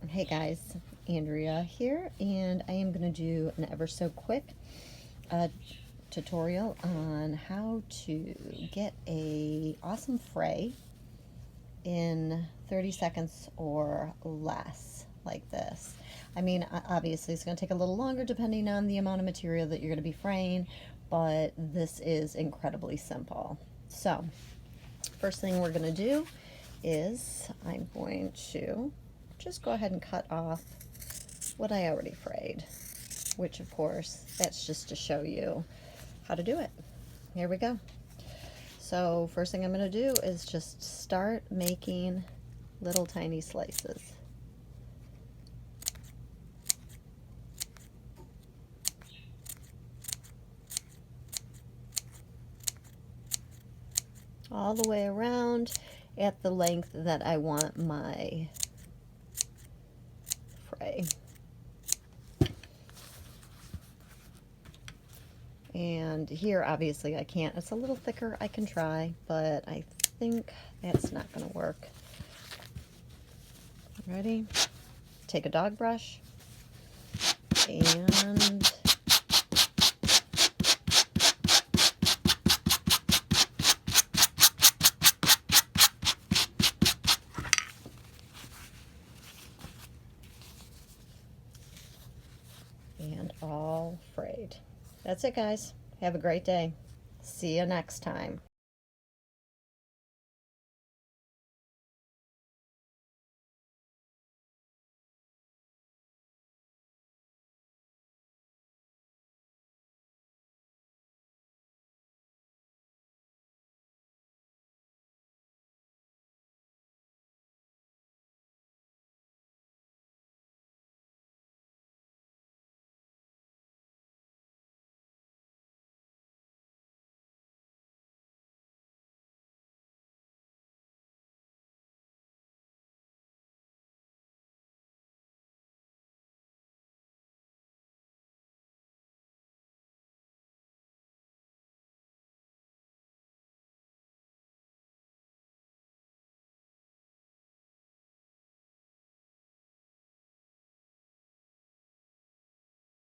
Hey guys, Andrea here, and I am going to do an ever so quick tutorial on how to get a awesome fray in 30 seconds or less, like this. I mean, obviously it's going to take a little longer depending on the amount of material that you're going to be fraying, but this is incredibly simple. So first thing we're going to do is I'm going to just go ahead and cut off what I already frayed, which of course that's just to show you how to do it. Here we go. So first thing I'm going to do is just start making little tiny slices. All the way around at the length that I want my fray. And here obviously I can't, it's a little thicker, I can try, but I think that's not going to work. Ready? Take a dog brush and all frayed. That's it, guys. Have a great day. See you next time.